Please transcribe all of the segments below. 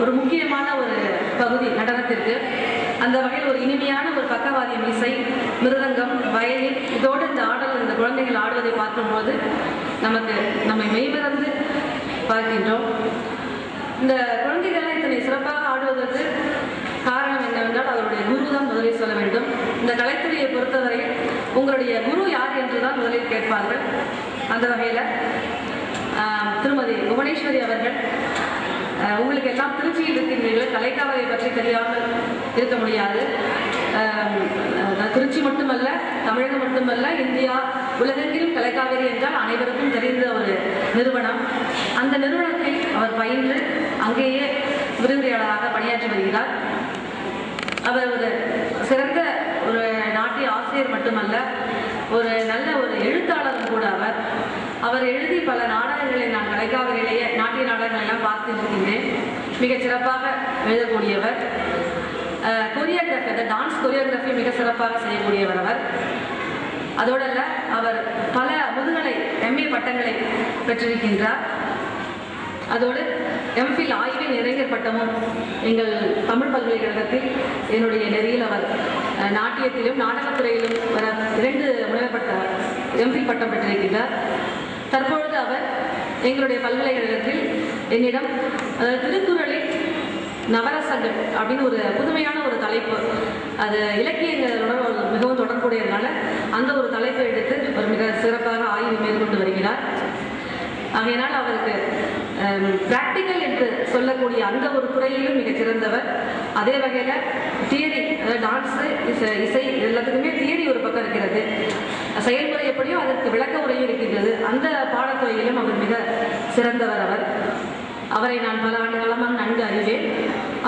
ஒரு முக்கியமான ஒரு பகுதி நடனத்திற்கு. அந்த வகையில் ஒரு இனிமையான ஒரு பக்கவாதியம் இசை, மிருதங்கம், வயலின், இதோடு இந்த ஆடல் இந்த குழந்தைகள் ஆடுவதை பார்க்கும்போது நம்மை மெய்மறந்து பார்க்கின்றோம். இந்த குழந்தைகள்லாம் இத்தனை சிறப்பாக ஆடுவதற்கு காரணம் என்னவென்றால் அவருடைய குரு தான் முதலில் சொல்ல வேண்டும். இந்த கலைத்துறையை பொறுத்தவரை உங்களுடைய குரு யார் என்றுதான் முதலில் கேட்பார்கள். அந்த வகையில் திருமதி புவனேஸ்வரி அவர்கள், உங்களுக்கு எல்லாம் திருச்சியில் இருக்கின்றீர்கள், கலைக்காவலை பற்றி தெரியாமல் இருக்க முடியாது. திருச்சி மட்டுமல்ல, தமிழகம் மட்டுமல்ல, இந்தியா உலகெங்கிலும் கலைக்காவிரி என்றால் அனைவருக்கும் தெரிந்த ஒரு நிறுவனம். அந்த நிறுவனத்தில் அவர் பயின்று அங்கேயே விரிவுரையாளராக பணியாற்றி வருகிறார். அவர் ஒரு சிறந்த ஒரு நாட்டிய ஆசிரியர் மட்டுமல்ல, ஒரு நல்ல ஒரு எழுத்தாளரும் கூட. அவர் எழுதி பல நாடகங்களை நான் கலைக்காவிரியிலேயே நாட்டிய நாடகங்கள் எல்லாம் பார்த்துருக்கின்றேன். மிகச் சிறப்பாக எழுதக்கூடியவர். கொரியோகிராஃபி, அந்த டான்ஸ் கொரியோகிராஃபி மிக சிறப்பாக செய்யக்கூடியவர் அவர். அதோடல்ல, அவர் பல முதுகலை MA பட்டங்களை பெற்றிருக்கின்றார். அதோடு MPhil ஆய்வின் இளைஞர் பட்டமும் எங்கள் தமிழ் பல்கலைக்கழகத்தில் என்னுடைய நெறியில் அவர் நாட்டியத்திலும் நாடகத்துறையிலும் 2 முனைவர் MPhil பட்டம் பெற்றிருக்கின்றார். தற்பொழுது அவர் எங்களுடைய பல்கலைக்கழகத்தில் என்னிடம், அதாவது திருக்குறளில் நவரசங்கள் அப்படின்னு ஒரு புதுமையான ஒரு தலைப்பு, அது இலக்கியங்களுடன் மிகவும் தொடர்புடையதுனால அந்த ஒரு தலைப்பை எடுத்து ஒரு மிக சிறப்பாக ஆய்வு மேற்கொண்டு வருகிறார். ஆகையினால் அவருக்கு பிராக்டிக்கல் என்று சொல்லக்கூடிய அந்த ஒரு துறையிலும் மிகச் சிறந்தவர். அதே வகையில் தியரி, டான்ஸு, இசை எல்லாத்துக்குமே தியரி ஒரு பக்கம் இருக்கிறது, செயல்முறை எப்படியோ அதற்கு விளக்க உரையும் இருக்கின்றது. அந்த பாடத்துறையிலும் அவர் மிக சிறந்தவர். அவரை நான் பல ஆண்டு காலமாக நன்கு அறிவேன்.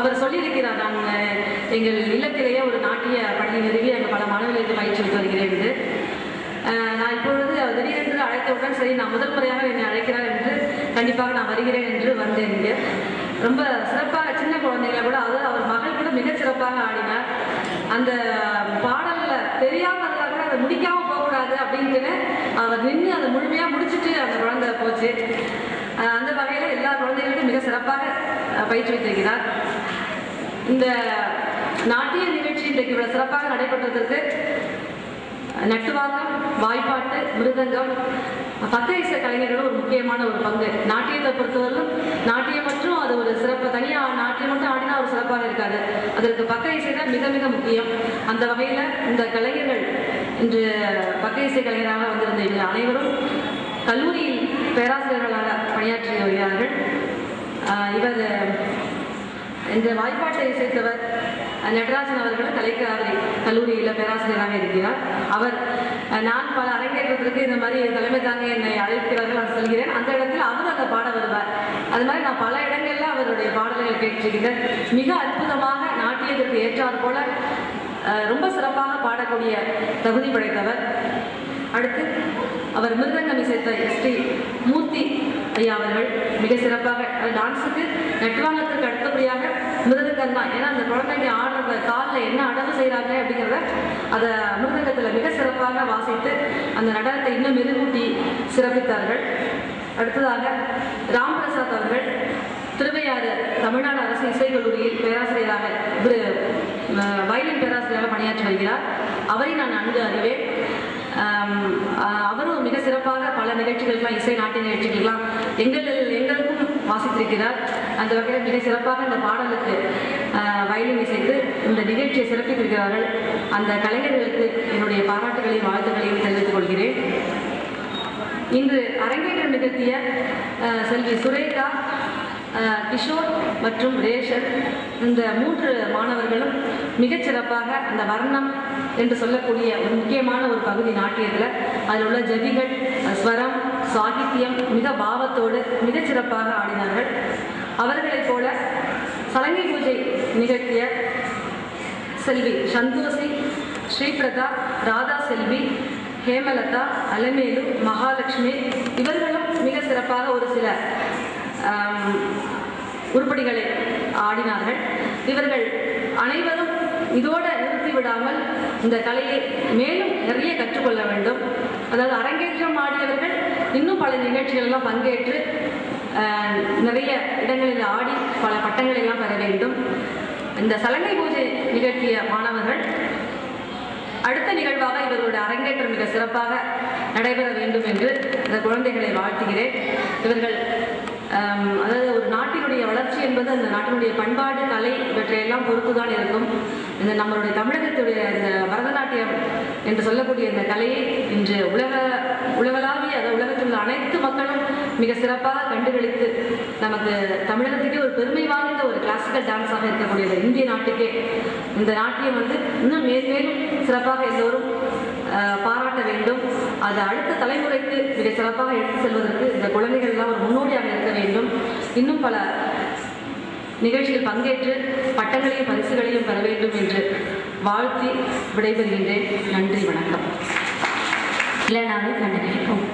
அவர் சொல்லியிருக்கிறார், நான் எங்கள் இல்லத்திலேயே ஒரு நாட்டிய பள்ளி நிறுவி அங்கே பல மாணவர்களுக்கு பயிற்சித்து வருகிறேன் என்று. நான் இப்பொழுது திடீரென்று அழைத்தவுடன் சரி, நான் முதல் முறையாக என்னை அழைக்கிறார் என்று கண்டிப்பாக நான் வருகிறேன் என்று வந்தேன். இங்கே ரொம்ப சிறப்பாக சின்ன குழந்தைகளை கூட, அதாவது அவர் மகள் கூட மிகச் சிறப்பாக ஆடினார். அந்த பாடலில் தெரியாமல் இருந்தால் கூட அதை முடிக்காமல் போகக்கூடாது அப்படின்ட்டு அவர் நின்று அதை முழுமையாக முடிச்சுட்டு அந்த குழந்தை போச்சு. அந்த வகையில் எல்லா குழந்தைகளுக்கும் மிக சிறப்பாக பயிற்றுவித்திருக்கிறார். இந்த நாட்டிய நிகழ்ச்சி இன்றைக்கு இவ்வளவு சிறப்பாக நடைபெற்றதற்கு நட்டுவாங்கம், வாய்ப்பாட்டு, மிருதங்கம், பக்க இசை கலைஞர்களும் ஒரு முக்கியமான ஒரு பங்கு. நாட்டியத்தை பொறுத்தவரைக்கும் நாட்டியம் மற்றும் அது ஒரு சிறப்பு, தனியாக நாட்டியம் மட்டும் ஆடினா ஒரு சிறப்பாக இருக்காது, அதற்கு பக்க இசை தான் மிக மிக முக்கியம். அந்த வகையில் இந்த கலைஞர்கள் இன்று பக்க இசை கலைஞராக வந்திருந்த இவர்கள் அனைவரும் கல்லூரியில் பேராசிரியர்களாக பணியாற்றி வருகிறார்கள். இவர் இந்த வாய்ப்பாட்டை இசைத்தவர் நடராஜன் அவர்கள் கலைக்காவிரி கல்லூரியில் பேராசிரியராக இருக்கிறார். அவர் நான் பல அரங்கேற்றத்திற்கு இந்த மாதிரி தலைமை தாங்க என்னை அழைக்கிறார்கள், நான் சொல்கிறேன். அந்த இடத்தில் அவர் அங்கே பாட வருவார். அது மாதிரி நான் பல இடங்களில் அவருடைய பாடல்கள் கேட்டிருக்கிறேன். மிக அற்புதமாக நாட்டியத்திற்கு ஏற்றார் போல ரொம்ப சிறப்பாக பாடக்கூடிய தகுதி படைத்தவர். அடுத்து அவர் மிருதங்கம் இசைத்த ஸ்ரீ மூர்த்தி ஐயா அவர்கள் மிக சிறப்பாக டான்ஸுக்கு நட்டுவாங்கத்திற்கு அடுத்தபடியாக மிருதங்கம் தான். ஏன்னா அந்த குழந்தைங்க ஆடுற காலில் என்ன அடவு செய்கிறாங்க அப்படிங்கிறத அதை மிருதங்கத்தில் மிக சிறப்பாக வாசித்து அந்த நடனத்தை இன்னும் மெருகூட்டி சிறப்பித்தார்கள். அடுத்ததாக ராம்பிரசாத் அவர்கள் திருவையாறு தமிழ்நாடு அரசு இசைக்கல்லூரியில் பேராசிரியராக வயலின் பேராசிரியராக பணியாற்றி வருகிறார். அவரை நான் நன்கு அறிவேன். அவரும் மிக சிறப்பாக பல நிகழ்ச்சிகளுக்கெல்லாம், இசை நாட்டிய நிகழ்ச்சிகளுக்கெல்லாம் எங்களுக்கும் வாசித்திருக்கிறார். அந்த வகையில் மிக சிறப்பாக இந்த பாடலுக்கு வயலின் இசைத்து இந்த நிகழ்ச்சியை சிறப்பித்திருக்கிறார்கள். அந்த கலைஞர்களுக்கு என்னுடைய பாராட்டுகளையும் வாழ்த்துக்களையும் தெரிவித்துக் கொள்கிறேன். இன்று அரங்கேற்றம் நிகழ்த்திய செல்வி சுரேகா, கிஷோர் மற்றும் ரேஷன், இந்த 3 மாணவர்களும் மிகச்சிறப்பாக அந்த வர்ணம் என்று சொல்லக்கூடிய ஒரு முக்கியமான ஒரு பகுதி நாட்டியத்தில், அதில் உள்ள ஜதிகள், ஸ்வரம், சாகித்யம் மிக பாவத்தோடு மிகச்சிறப்பாக ஆடினார்கள். அவர்களைப் போல சலங்கை பூஜை நிகழ்த்திய செல்வி சந்தோஷி, ஸ்ரீபிரதா, ராதா செல்வி, ஹேமலதா, அலமேலு, மகாலட்சுமி இவர்களும் மிக சிறப்பாக ஒரு சில உருப்படிகளை ஆடினார்கள். இவர்கள் அனைவரும் இதோடு நிறுத்திவிடாமல் இந்த கலையை மேலும் நிறைய கற்றுக்கொள்ள வேண்டும். அதாவது அரங்கேற்றம் ஆடியவர்கள் இன்னும் பல நிகழ்ச்சிகளெல்லாம் பங்கேற்று நிறைய இடங்களில் ஆடி பல பட்டங்களை எல்லாம் பெற வேண்டும். இந்த சலங்கை பூஜை நிகழ்த்திய மாணவர்கள் அடுத்த நிகழ்வாக இவர்களுடைய அரங்கேற்றம் மிக சிறப்பாக நடைபெற வேண்டும் என்று இந்த குழந்தைகளை வாழ்த்துகிறேன். இவர்கள் அதாவது ஒரு நாட்டினுடைய வளர்ச்சி என்பது அந்த நாட்டினுடைய பண்பாடு, கலை இவற்றையெல்லாம் பொறுத்துதான் இருக்கும். இந்த நம்மளுடைய தமிழகத்துடைய இந்த பரதநாட்டியம் என்று சொல்லக்கூடிய இந்த கலையை இன்று உலகளாவிய உலகத்தில் உள்ள அனைத்து மக்களும் மிக சிறப்பாக கண்டுகளித்து நமக்கு தமிழகத்துக்கே ஒரு பெருமை வாய்ந்த ஒரு கிளாசிக்கல் டான்ஸாக இருக்கக்கூடியது இந்திய நாட்டுக்கே. இந்த நாட்டியம் இன்னும் மேலும் சிறப்பாக எல்லோரும் பாராட்ட வேண்டும். அது அடுத்த தலைமுறைக்கு மிக சிறப்பாக எடுத்து செல்வதற்கு இந்த குழந்தைகள் எல்லாம் ஒரு முன்னோடியாக இருக்க வேண்டும். இன்னும் பல நிகழ்ச்சியில் பங்கேற்று பட்டங்களையும் பரிசுகளையும் பெற வேண்டும் என்று வாழ்த்தி விடைபெறுகின்றேன். நன்றி, வணக்கம். இல்லை, நாங்கள் கண்டுபிடிப்போம்.